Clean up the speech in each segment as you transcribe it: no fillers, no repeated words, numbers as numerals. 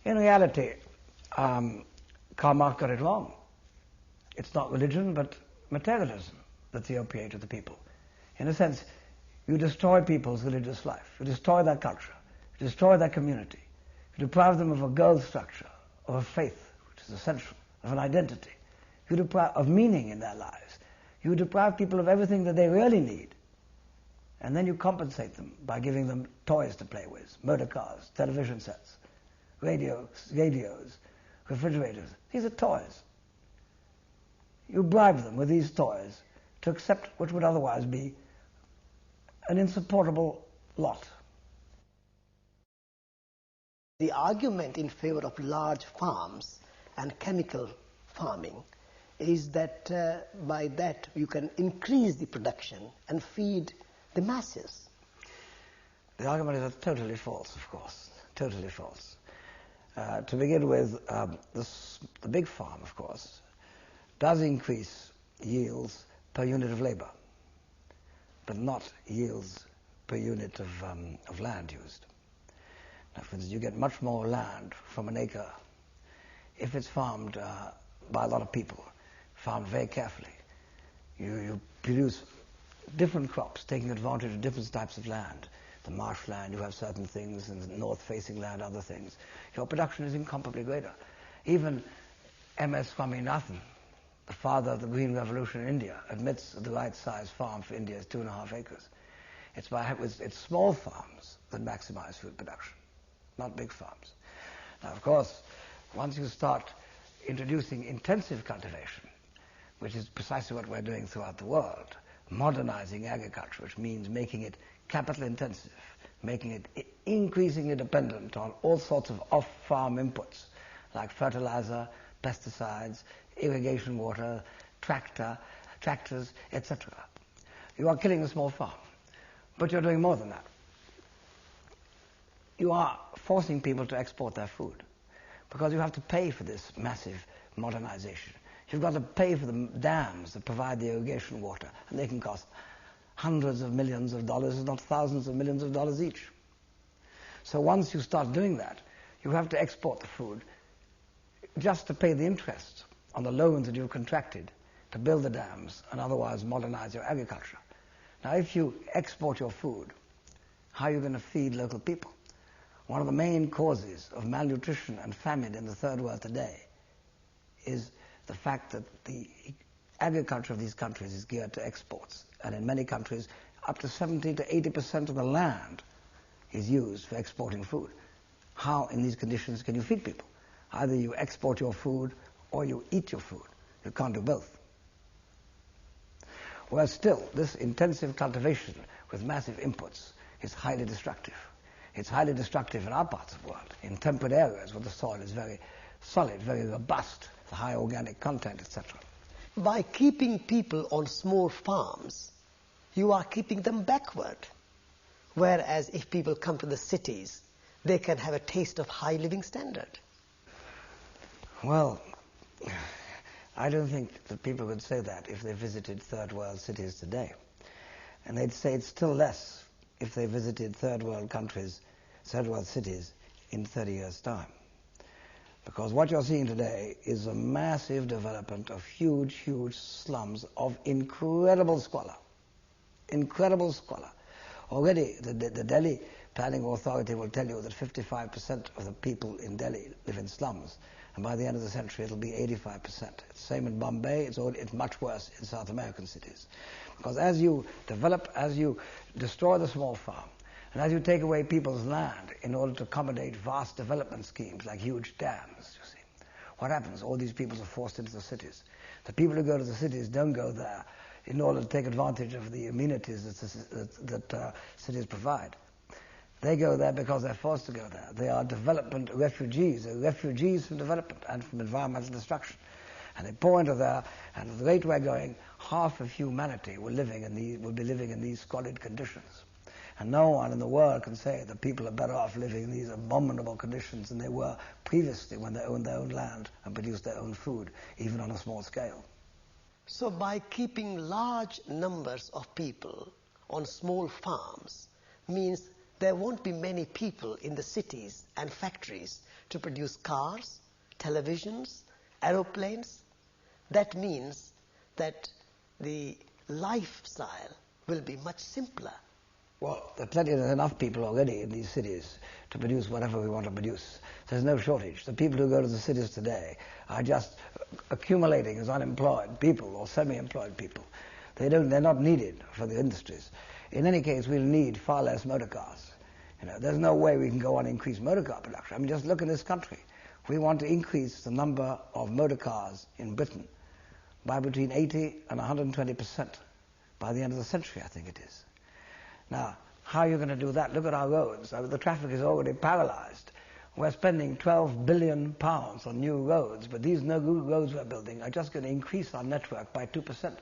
In reality, Karl Marx got it wrong. It's not religion, but materialism that's the opiate of the people. In a sense, you destroy people's religious life. You destroy their culture. You destroy their community. You deprive them of a goal structure, of a faith, which is essential, of an identity. You deprive of meaning in their lives. You deprive people of everything that they really need. And then you compensate them by giving them toys to play with, motor cars, television sets, radios, refrigerators. These are toys. You bribe them with these toys to accept what would otherwise be an insupportable lot. The argument in favor of large farms and chemical farming is that by that you can increase the production and feed the masses. The argument is totally false, of course, totally false. To begin with, the big farm, of course, does increase yields per unit of labor, but not yields per unit of land used. Now, for instance, you get much more land from an acre if it's farmed by a lot of people, farmed very carefully. You produce different crops, taking advantage of different types of land. The marshland, you have certain things, and the north-facing land, other things. Your production is incomparably greater. Even M.S. Swaminathan, the father of the Green Revolution in India, admits that the right-sized farm for India is 2.5 acres. It's small farms that maximize food production, not big farms. Now, of course, once you start introducing intensive cultivation, which is precisely what we're doing throughout the world, modernizing agriculture, which means making it capital intensive, making it increasingly dependent on all sorts of off-farm inputs, like fertilizer, pesticides, irrigation water, tractors, etc. You are killing the small farm. But you're doing more than that. You are forcing people to export their food, because you have to pay for this massive modernization. You've got to pay for the dams that provide the irrigation water, and they can cost hundreds of millions of dollars, if not thousands of millions of dollars each. So once you start doing that, you have to export the food just to pay the interest on the loans that you've contracted to build the dams and otherwise modernize your agriculture. Now, if you export your food, how are you going to feed local people? One of the main causes of malnutrition and famine in the third world today is the fact that the agriculture of these countries is geared to exports. And in many countries, up to 70 to 80% of the land is used for exporting food. How, in these conditions, can you feed people? Either you export your food or you eat your food. You can't do both. Well, still, this intensive cultivation with massive inputs is highly destructive. It's highly destructive in our parts of the world, in temperate areas where the soil is very solid, very robust, the high organic content, etc. By keeping people on small farms, you are keeping them backward. Whereas if people come to the cities, they can have a taste of high living standard. Well, I don't think that people would say that if they visited third world cities today. And they'd say it's still less if they visited third world countries, third world cities in 30 years' time. Because what you're seeing today is a massive development of huge, huge slums of incredible squalor. Incredible squalor. Already, the Delhi Planning Authority will tell you that 55% of the people in Delhi live in slums. And by the end of the century, it'll be 85%. It's the same in Bombay. It's much worse in South American cities. Because as you develop, as you destroy the small farm, and as you take away people's land in order to accommodate vast development schemes like huge dams, you see, what happens? All these people are forced into the cities. The people who go to the cities don't go there in order to take advantage of the amenities that cities provide. They go there because they're forced to go there. They are development refugees. They're refugees from development and from environmental destruction. And they pour into there, and at the rate we're going, half of humanity will be living in these squalid conditions. And no one in the world can say that people are better off living in these abominable conditions than they were previously when they owned their own land and produced their own food, even on a small scale. So by keeping large numbers of people on small farms means there won't be many people in the cities and factories to produce cars, televisions, aeroplanes. That means that the lifestyle will be much simpler. Well, there's enough people already in these cities to produce whatever we want to produce. There's no shortage. The people who go to the cities today are just accumulating as unemployed people or semi-employed people. They're not needed for the industries. In any case, we'll need far less motor cars. There's no way we can go on and increase motor car production. I mean, just look in this country. We want to increase the number of motor cars in Britain by between 80 and 120% by the end of the century, I think it is. Now, how are you going to do that? Look at our roads. The traffic is already paralyzed. We're spending £12 billion on new roads, but these new roads we're building are just going to increase our network by 2%.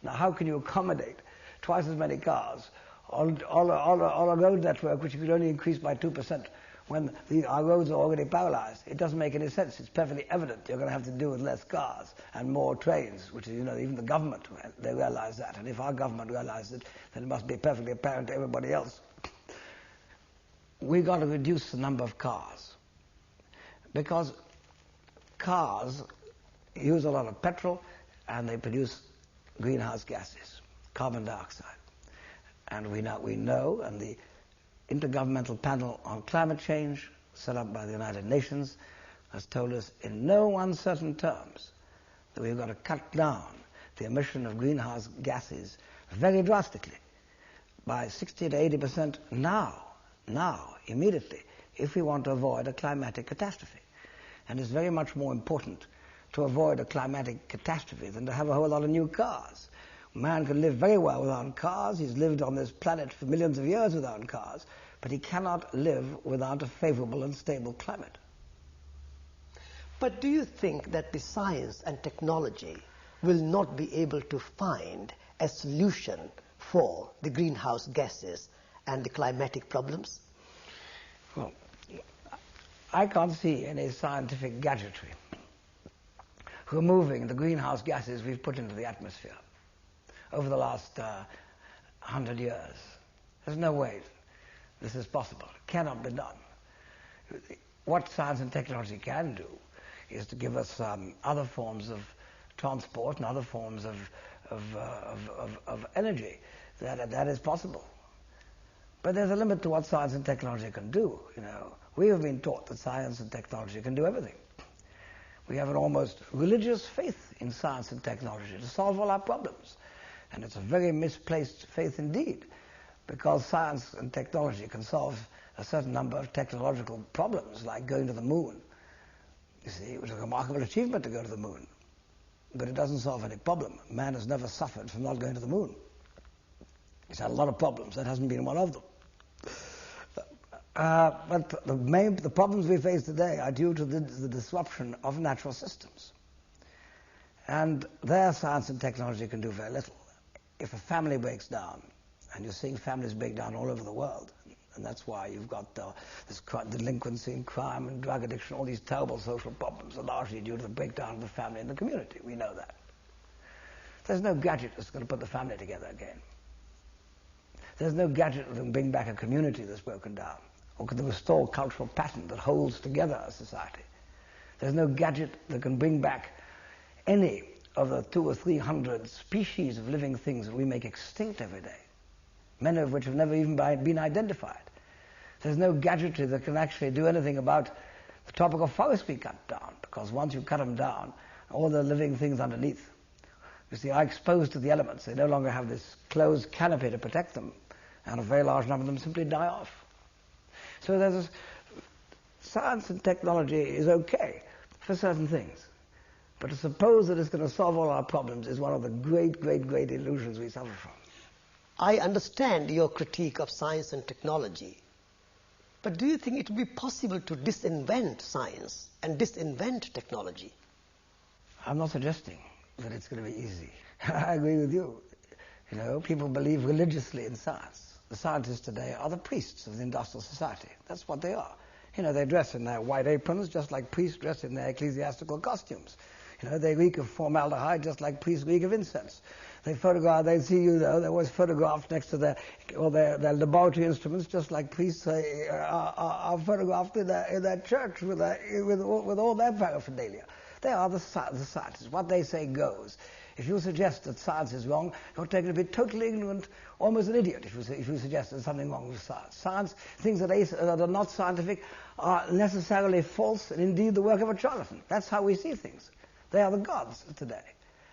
Now, how can you accommodate twice as many cars on a road network which you could only increase by 2% when our roads are already paralyzed? It doesn't make any sense. It's perfectly evident you're going to have to do with less cars and more trains, which is, even the government, they realize that. And if our government realizes it, then it must be perfectly apparent to everybody else. We've got to reduce the number of cars because cars use a lot of petrol and they produce greenhouse gases, carbon dioxide. And we know, and the Intergovernmental Panel on Climate Change, set up by the United Nations, has told us in no uncertain terms that we've got to cut down the emission of greenhouse gases very drastically by 60 to 80% now, immediately, if we want to avoid a climatic catastrophe. And it's very much more important to avoid a climatic catastrophe than to have a whole lot of new cars. Man can live very well without cars. He's lived on this planet for millions of years without cars, but he cannot live without a favorable and stable climate. But do you think that the science and technology will not be able to find a solution for the greenhouse gases and the climatic problems? Well, I can't see any scientific gadgetry removing the greenhouse gases we've put into the atmosphere over the last 100 years. There's no way this is possible. It cannot be done. What science and technology can do is to give us other forms of transport and other forms of energy. That is possible. But there's a limit to what science and technology can do. We have been taught that science and technology can do everything. We have an almost religious faith in science and technology to solve all our problems. And it's a very misplaced faith indeed, because science and technology can solve a certain number of technological problems, like going to the moon. You see, it was a remarkable achievement to go to the moon, but it doesn't solve any problem. Man has never suffered from not going to the moon. He's had a lot of problems. That hasn't been one of them. But the problems we face today are due to the disruption of natural systems. And there science and technology can do very little. If a family breaks down, and you're seeing families break down all over the world, and that's why you've got this delinquency and crime and drug addiction, all these terrible social problems are largely due to the breakdown of the family and the community. We know that. There's no gadget that's going to put the family together again. There's no gadget that can bring back a community that's broken down, or can restore cultural pattern that holds together a society. There's no gadget that can bring back any of the 200 or 300 species of living things that we make extinct every day, many of which have never even been identified. There's no gadgetry that can actually do anything about the tropical forests we cut down, because once you cut them down, all the living things underneath, you see, are exposed to the elements. They no longer have this closed canopy to protect them, and a very large number of them simply die off. So there's this, science and technology is okay for certain things. But to suppose that it's going to solve all our problems is one of the great, great, great illusions we suffer from. I understand your critique of science and technology, but do you think it would be possible to disinvent science and disinvent technology? I'm not suggesting that it's going to be easy. I agree with you. People believe religiously in science. The scientists today are the priests of the industrial society. That's what they are. They dress in their white aprons just like priests dress in their ecclesiastical costumes. They reek of formaldehyde just like priests reek of incense. They see you there, they're always photographed next to their laboratory instruments, just like priests are photographed in their church with all their paraphernalia. They are the scientists. What they say goes. If you suggest that science is wrong, you're taken to be totally ignorant, almost an idiot, if you suggest there's something wrong with science. Things that are not scientific are necessarily false and indeed the work of a charlatan. That's how we see things. They are the gods today.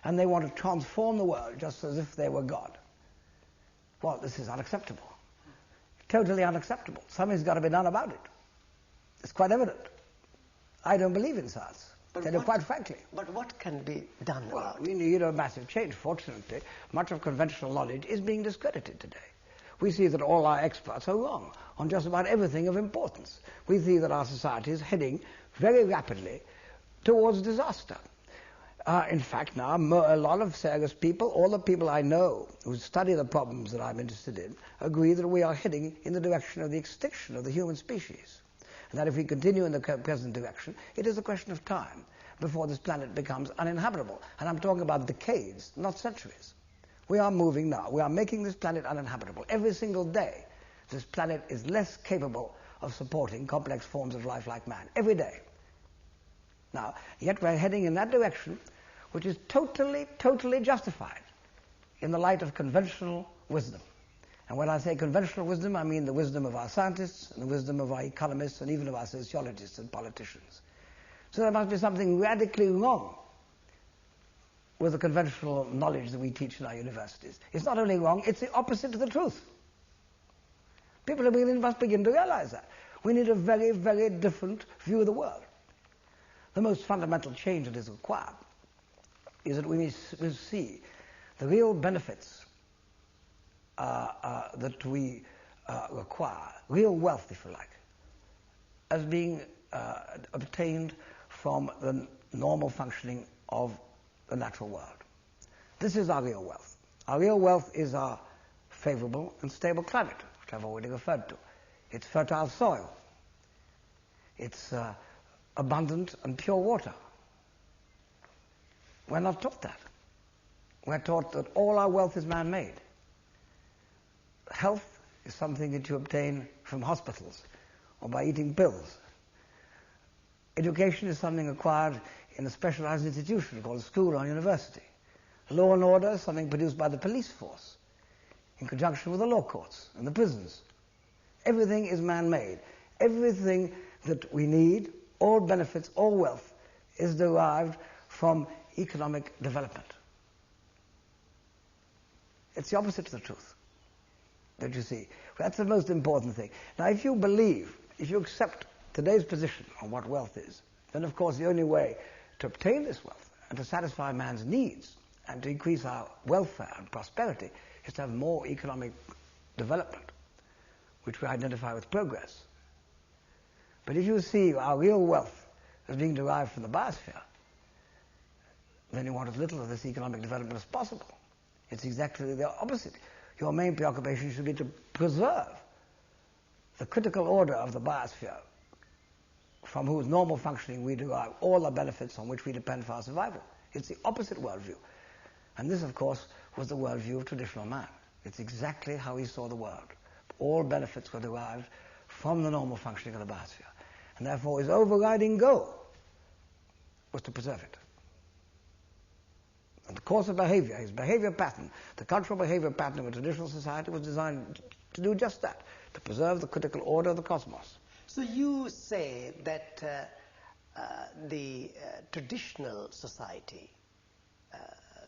And they want to transform the world just as if they were God. Well, this is unacceptable. Totally unacceptable. Something's got to be done about it. It's quite evident. I don't believe in science. Quite frankly. But what can be done about it? We need a massive change. Fortunately, much of conventional knowledge is being discredited today. We see that all our experts are wrong on just about everything of importance. We see that our society is heading very rapidly towards disaster. In fact, now, a lot of serious people, all the people I know who study the problems that I'm interested in, agree that we are heading in the direction of the extinction of the human species. And that if we continue in the present direction, it is a question of time before this planet becomes uninhabitable. And I'm talking about decades, not centuries. We are moving now. We are making this planet uninhabitable. Every single day, this planet is less capable of supporting complex forms of life like man. Every day. Now, yet we're heading in that direction, which is totally, totally justified in the light of conventional wisdom. And when I say conventional wisdom, I mean the wisdom of our scientists and the wisdom of our economists and even of our sociologists and politicians. So there must be something radically wrong with the conventional knowledge that we teach in our universities. It's not only wrong, it's the opposite to the truth. People must begin to realize that. We need a very, very different view of the world. The most fundamental change that is required is that we see the real benefits that we require, real wealth, if you like, as being obtained from the normal functioning of the natural world. This is our real wealth. Our real wealth is our favorable and stable climate, which I've already referred to. It's fertile soil. It's abundant and pure water. We're not taught that. We're taught that all our wealth is man-made. Health is something that you obtain from hospitals or by eating pills. Education is something acquired in a specialized institution called school or university. Law and order is something produced by the police force in conjunction with the law courts and the prisons. Everything is man-made. Everything that we need, all benefits, all wealth, is derived from economic development. It's the opposite to the truth. Don't you see? That's the most important thing. Now, if you believe, if you accept today's position on what wealth is, then of course the only way to obtain this wealth and to satisfy man's needs and to increase our welfare and prosperity is to have more economic development, which we identify with progress. But if you see our real wealth as being derived from the biosphere, then you want as little of this economic development as possible. It's exactly the opposite. Your main preoccupation should be to preserve the critical order of the biosphere, from whose normal functioning we derive all the benefits on which we depend for our survival. It's the opposite worldview. And this, of course, was the worldview of traditional man. It's exactly how he saw the world. All benefits were derived from the normal functioning of the biosphere. And therefore his overriding goal was to preserve it. And the course of behavior, his behavior pattern, the cultural behavior pattern of a traditional society was designed to do just that, to preserve the critical order of the cosmos. So you say that the traditional society,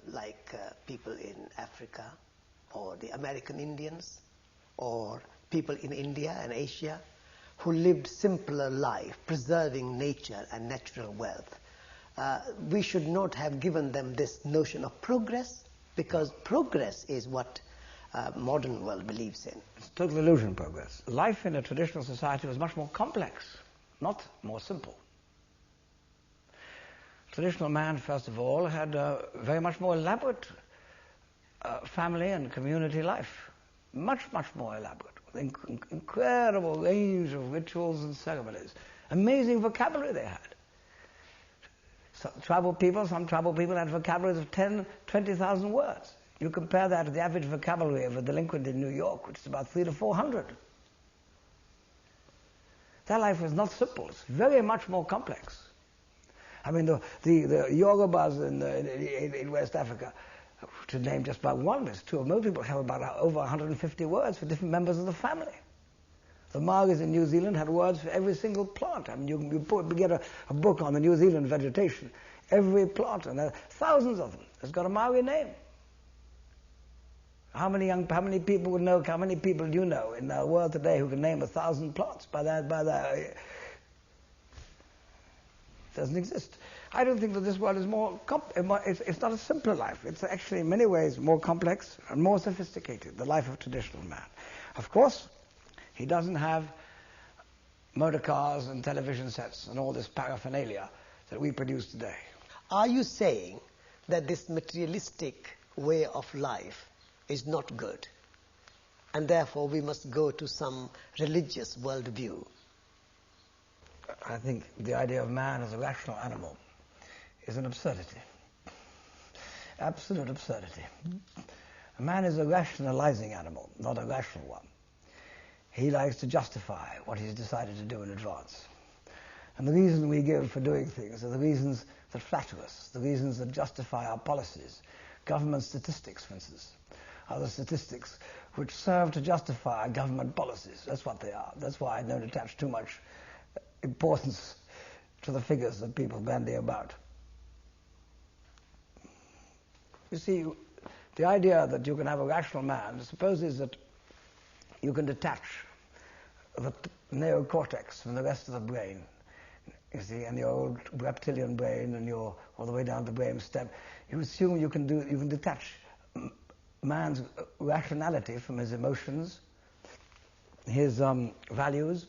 like people in Africa or the American Indians or people in India and Asia who lived simpler life, preserving nature and natural wealth, we should not have given them this notion of progress, because progress is what modern world believes in. It's total illusion, progress. Life in a traditional society was much more complex, not more simple. Traditional man, first of all, had a very much more elaborate family and community life. Much, much more elaborate, with incredible range of rituals and ceremonies. Amazing vocabulary they had. Some tribal people had vocabularies of 10, 20,000 words. You compare that to the average vocabulary of a delinquent in New York, which is about 300 to 400. Their life is not simple. It's very much more complex. I mean, the Yorubas in West Africa, to name just about one, there's two. Most people have about over 150 words for different members of the family. The Maoris in New Zealand had words for every single plant. I mean, you get a book on the New Zealand vegetation. Every plant, and there are thousands of them, has got a Maori name. How many people would know? How many people do you know in the world today who can name 1,000 plants by that? It doesn't exist. I don't think that this world is more. It's not a simpler life. It's actually in many ways more complex and more sophisticated. The life of traditional man. Of course, he doesn't have motor cars and television sets and all this paraphernalia that we produce today. Are you saying that this materialistic way of life is not good, and therefore we must go to some religious worldview? I think the idea of man as a rational animal is an absurdity. Absolute absurdity. A man is a rationalizing animal, not a rational one. He likes to justify what he's decided to do in advance. And the reason we give for doing things are the reasons that flatter us, the reasons that justify our policies. Government statistics, for instance, are the statistics which serve to justify our government policies. That's what they are. That's why I don't attach too much importance to the figures that people bandy about. You see, the idea that you can have a rational man supposes that you can detach the neocortex from the rest of the brain, you see, and your old reptilian brain and your all the way down to the brain stem. You assume you can detach man's rationality from his emotions, his values.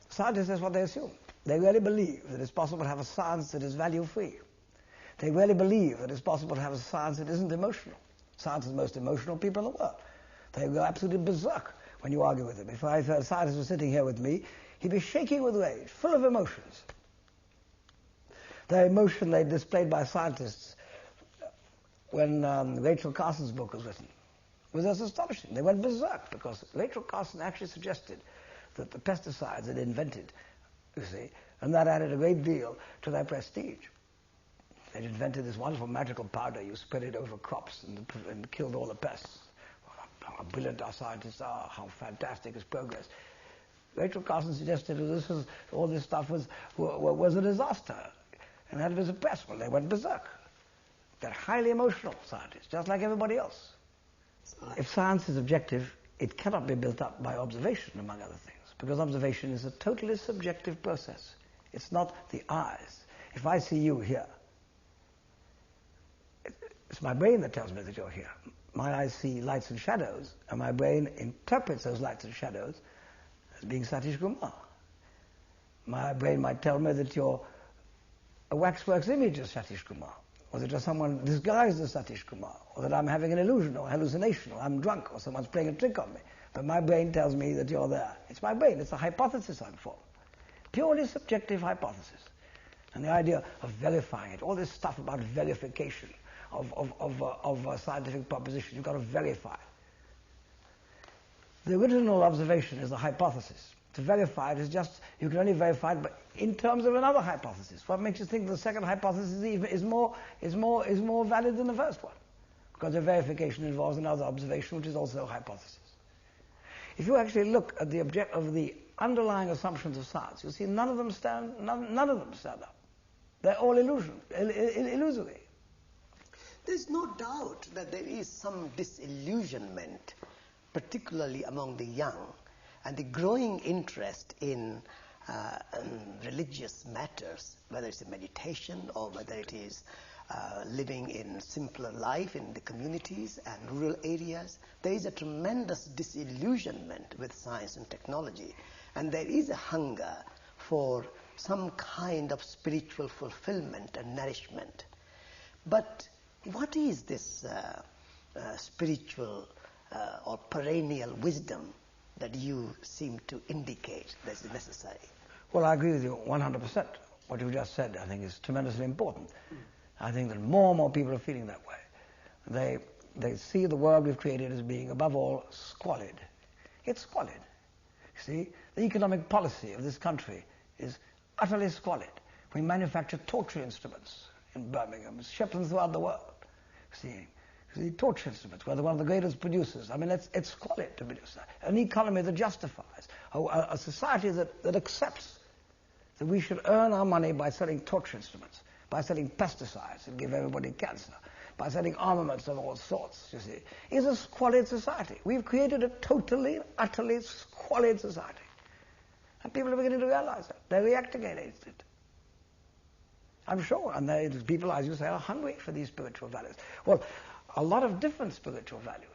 Scientists, that's what they assume. They really believe that it's possible to have a science that is value-free. They really believe that it's possible to have a science that isn't emotional. Science is the most emotional people in the world. They go absolutely berserk when you argue with them. If a scientist was sitting here with me, he'd be shaking with rage, full of emotions. The emotion they displayed by scientists when Rachel Carson's book was written was just astonishing. They went berserk because Rachel Carson actually suggested that the pesticides had invented, you see, and that added a great deal to their prestige. They'd invented this wonderful magical powder. You spread it over crops and killed all the pests. How brilliant our scientists are, how fantastic is progress. Rachel Carson suggested that all this stuff was a disaster, and that was a press. Well, they went berserk. They're highly emotional scientists, just like everybody else. If science is objective, it cannot be built up by observation, among other things, because observation is a totally subjective process. It's not the eyes. If I see you here, it's my brain that tells me that you're here. My eyes see lights and shadows, and my brain interprets those lights and shadows as being Satish Kumar. My brain might tell me that you're a waxworks image of Satish Kumar, or that you're someone disguised as Satish Kumar, or that I'm having an illusion or hallucination, or I'm drunk, or someone's playing a trick on me. But my brain tells me that you're there. It's my brain. It's a hypothesis I'm forming. Purely subjective hypothesis. And the idea of verifying it, all this stuff about verification of a scientific proposition, you've got to verify. The original observation is a hypothesis. To verify it is just, you can only verify it in terms of another hypothesis. What makes you think the second hypothesis is more valid than the first one? Because the verification involves another observation, which is also a hypothesis. If you actually look at the underlying assumptions of science, you'll see none of them stand up. They're all illusory. There's no doubt that there is some disillusionment, particularly among the young, and the growing interest in religious matters, whether it's meditation or whether it is living in simpler life in the communities and rural areas. There is a tremendous disillusionment with science and technology, and there is a hunger for some kind of spiritual fulfillment and nourishment. But what is this spiritual or perennial wisdom that you seem to indicate that is necessary? Well, I agree with you 100%. What you just said, I think, is tremendously important. I think that more and more people are feeling that way. they see the world we've created as being, above all, squalid. It's squalid. See, the economic policy of this country is utterly squalid. We manufacture torture instruments in Birmingham, ship them throughout the world. See, torture instruments, we're one of the greatest producers. I mean, it's squalid to produce that. An economy that justifies, a society that accepts that we should earn our money by selling torture instruments, by selling pesticides and give everybody cancer, by selling armaments of all sorts, you see, is a squalid society. We've created a totally, utterly squalid society. And people are beginning to realize that. They're reacting against it. I'm sure. And people, as you say, are hungry for these spiritual values. Well, a lot of different spiritual values.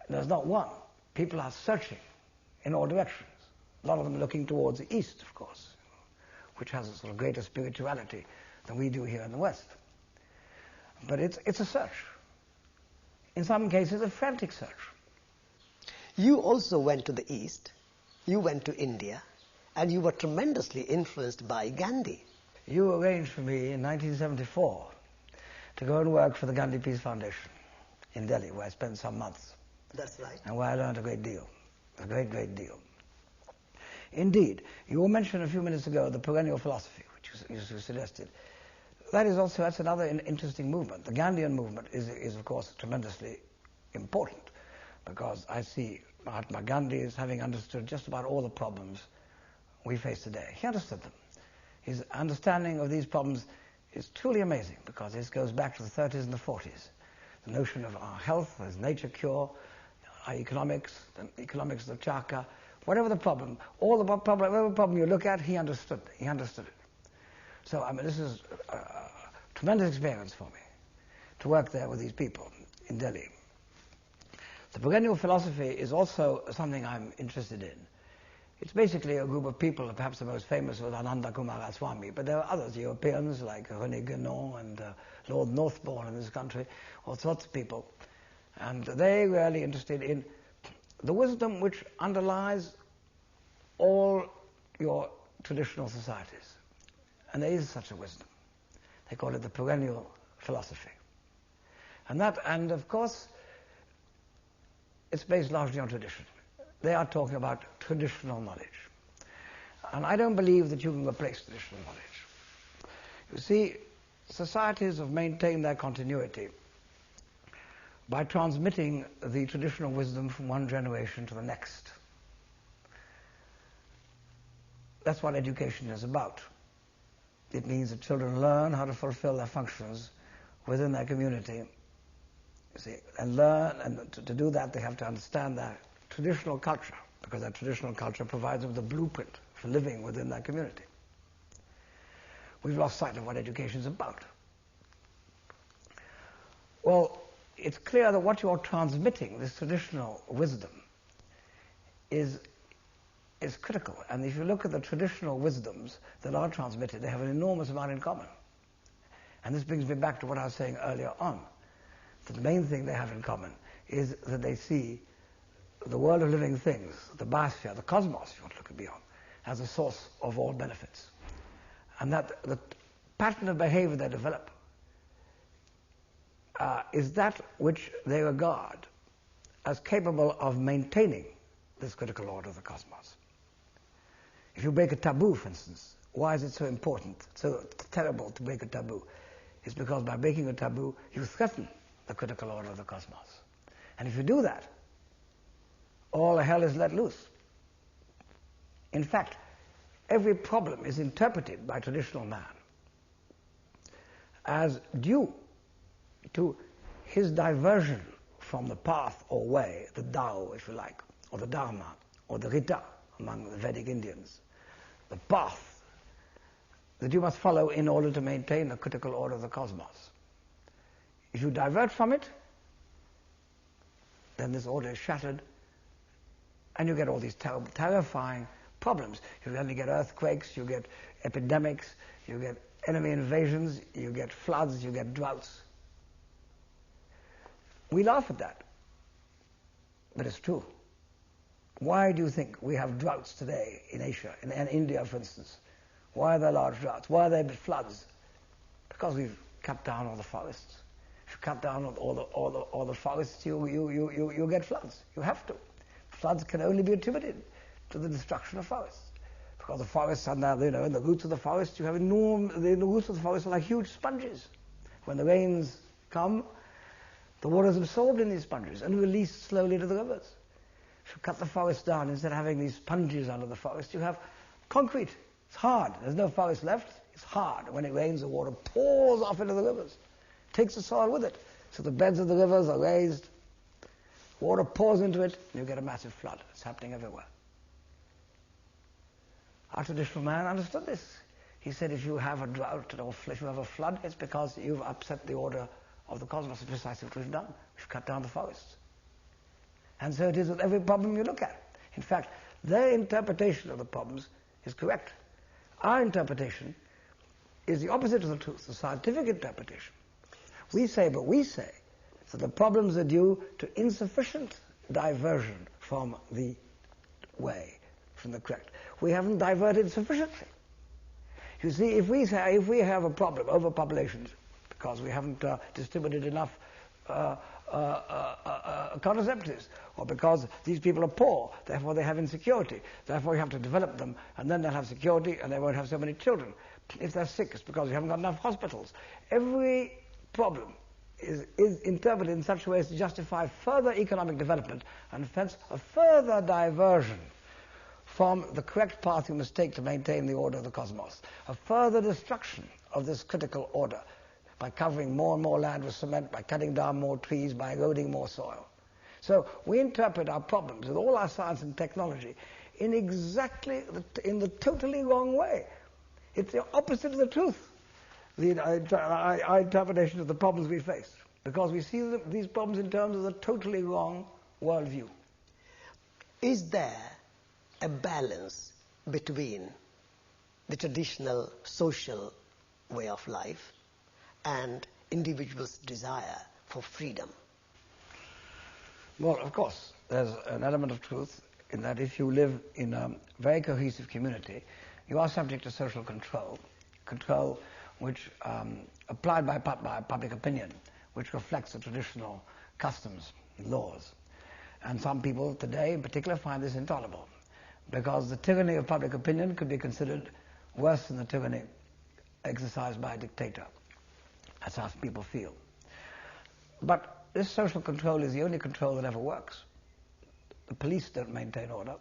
There's not one. People are searching in all directions. A lot of them looking towards the East, of course, which has a sort of greater spirituality than we do here in the West. But it's a search. In some cases, a frantic search. You also went to the East, you went to India, and you were tremendously influenced by Gandhi. You arranged for me in 1974 to go and work for the Gandhi Peace Foundation in Delhi, where I spent some months. That's right. And where I learned a great deal, a great, great deal. Indeed, you mentioned a few minutes ago the perennial philosophy, which you suggested. That's another interesting movement. The Gandhian movement is of course tremendously important, because I see Mahatma Gandhi as having understood just about all the problems we face today. He understood them. His understanding of these problems is truly amazing, because this goes back to the 30s and the 40s. The notion of our health as nature cure, our economics, the economics of Chaka, whatever the problem, whatever problem you look at, he understood. He understood it. So, I mean, this is a tremendous experience for me to work there with these people in Delhi. The perennial philosophy is also something I'm interested in. It's basically a group of people, perhaps the most famous was Ananda Kumaraswamy, but there are others, Europeans like René Guénon and Lord Northbourne in this country, all sorts of people. And they're really interested in the wisdom which underlies all your traditional societies. And there is such a wisdom. They call it the perennial philosophy. And of course, it's based largely on tradition. They are talking about traditional knowledge. And I don't believe that you can replace traditional knowledge. You see, societies have maintained their continuity by transmitting the traditional wisdom from one generation to the next. That's what education is about. It means that children learn how to fulfill their functions within their community. You see, and learn, and to do that they have to understand their traditional culture, because that traditional culture provides them with a blueprint for living within their community. We've lost sight of what education is about. Well, it's clear that what you're transmitting, this traditional wisdom, is critical. And if you look at the traditional wisdoms that are transmitted, they have an enormous amount in common. And this brings me back to what I was saying earlier on. That the main thing they have in common is that they see the world of living things, the biosphere, the cosmos, if you want to look beyond, as a source of all benefits. And that the pattern of behavior they develop is that which they regard as capable of maintaining this critical order of the cosmos. If you break a taboo, for instance, why is it so important, so terrible to break a taboo? It's because by breaking a taboo, you threaten the critical order of the cosmos. And if you do that, all hell is let loose. In fact, every problem is interpreted by traditional man as due to his diversion from the path or way, the Tao, if you like, or the Dharma, or the Rita among the Vedic Indians, the path that you must follow in order to maintain the critical order of the cosmos. If you divert from it, then this order is shattered, and you get all these terrible, terrifying problems. You only get earthquakes, you get epidemics, you get enemy invasions, you get floods, you get droughts. We laugh at that, but it's true. Why do you think we have droughts today in Asia, in India, for instance? Why are there large droughts? Why are there floods? Because we've cut down all the forests. If you cut down all the forests, you get floods. You have to. Floods can only be attributed to the destruction of forests. Because the forests are now, in the roots of the forest, you have the roots of the forest are like huge sponges. When the rains come, the water is absorbed in these sponges and released slowly to the rivers. If you cut the forest down, instead of having these sponges under the forest, you have concrete. It's hard. There's no forest left. It's hard. When it rains, the water pours off into the rivers, takes the soil with it. So the beds of the rivers are raised, water pours into it, and you get a massive flood. It's happening everywhere. Our traditional man understood this. He said, if you have a drought or if you have a flood, it's because you've upset the order of the cosmos. It's precisely what we've done. We've cut down the forests. And so it is with every problem you look at. In fact, their interpretation of the problems is correct. Our interpretation is the opposite of the truth, the scientific interpretation. We say that the problems are due to insufficient diversion from the way, from the correct. We haven't diverted sufficiently. You see, if we have a problem, overpopulation, because we haven't distributed enough contraceptives, or because these people are poor, therefore they have insecurity, therefore you have to develop them, and then they'll have security and they won't have so many children. If they're sick, it's because we haven't got enough hospitals. Every problem is interpreted in such a way as to justify further economic development and hence a further diversion from the correct path you must take to maintain the order of the cosmos, a further destruction of this critical order by covering more and more land with cement, by cutting down more trees, by eroding more soil. So we interpret our problems with all our science and technology in the totally wrong way. It's the opposite of the truth, our interpretation of the problems we face, because we see these problems in terms of the totally wrong worldview. Is there a balance between the traditional social way of life and individuals' desire for freedom? Well, of course, there's an element of truth in that if you live in a very cohesive community, you are subject to social control which applied by public opinion, which reflects the traditional customs and laws. And some people today in particular find this intolerable, because the tyranny of public opinion could be considered worse than the tyranny exercised by a dictator. That's how people feel. But this social control is the only control that ever works. The police don't maintain order.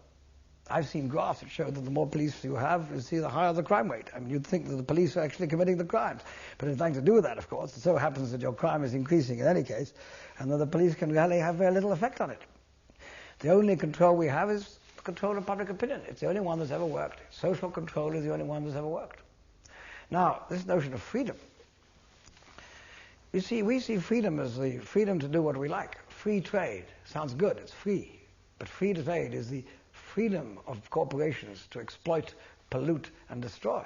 I've seen graphs that show that the more police you have, you see the higher the crime rate. I mean, you'd think that the police are actually committing the crimes. But it's nothing to do with that, of course. It so happens that your crime is increasing in any case, and that the police can really have very little effect on it. The only control we have is the control of public opinion. It's the only one that's ever worked. Social control is the only one that's ever worked. Now, this notion of freedom. You see, we see freedom as the freedom to do what we like. Free trade sounds good, it's free. But free trade is the freedom of corporations to exploit, pollute, and destroy,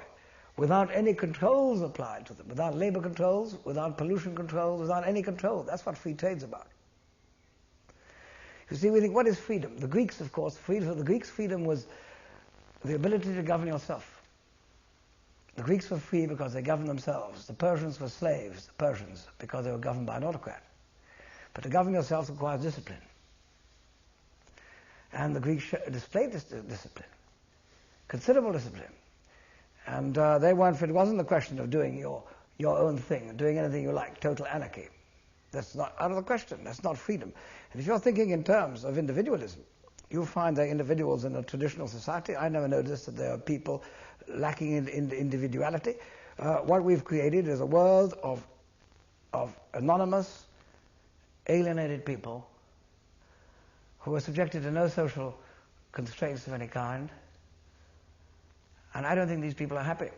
without any controls applied to them, without labor controls, without pollution controls, without any control. That's what free trade's about. You see, we think, what is freedom? The Greeks, of course, freedom was the ability to govern yourself. The Greeks were free because they governed themselves. The Persians were slaves, the Persians, because they were governed by an autocrat. But to govern yourself requires discipline. And the Greeks displayed this discipline, considerable discipline. And it wasn't the question of doing your own thing, doing anything you like, total anarchy. That's not out of the question. That's not freedom. And if you're thinking in terms of individualism, you'll find there are individuals in a traditional society. I never noticed that there are people lacking in individuality. What we've created is a world of anonymous, alienated people who are subjected to no social constraints of any kind. And I don't think these people are happy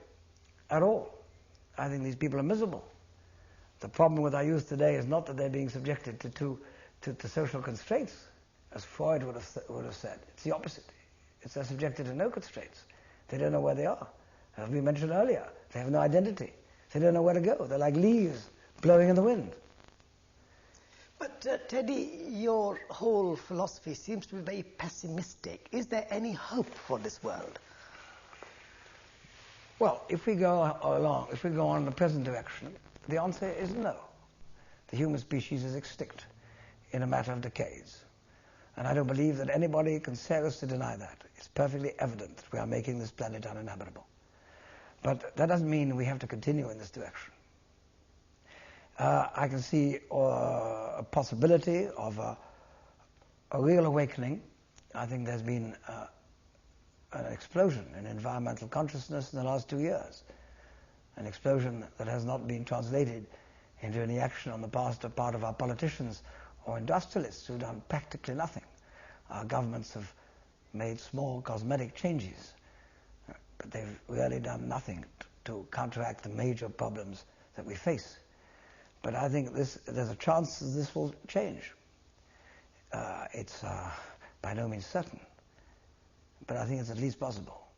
at all. I think these people are miserable. The problem with our youth today is not that they're being subjected to social constraints, as Freud would have said. It's the opposite. It's they're subjected to no constraints. They don't know where they are. As we mentioned earlier, they have no identity. They don't know where to go. They're like leaves blowing in the wind. But Teddy, your whole philosophy seems to be very pessimistic. Is there any hope for this world? Well, if we go on in the present direction, the answer is no. the human species is extinct in a matter of decades. And I don't believe that anybody can seriously deny that. It's perfectly evident that we are making this planet uninhabitable. But that doesn't mean we have to continue in this direction. I can see a possibility of a real awakening. I think there's been an explosion in environmental consciousness in the last 2 years. An explosion that has not been translated into any action on the part of our politicians or industrialists who've done practically nothing. Our governments have made small cosmetic changes, but they've really done nothing to counteract the major problems that we face. But I think there's a chance that this will change. It's by no means certain, but I think it's at least possible.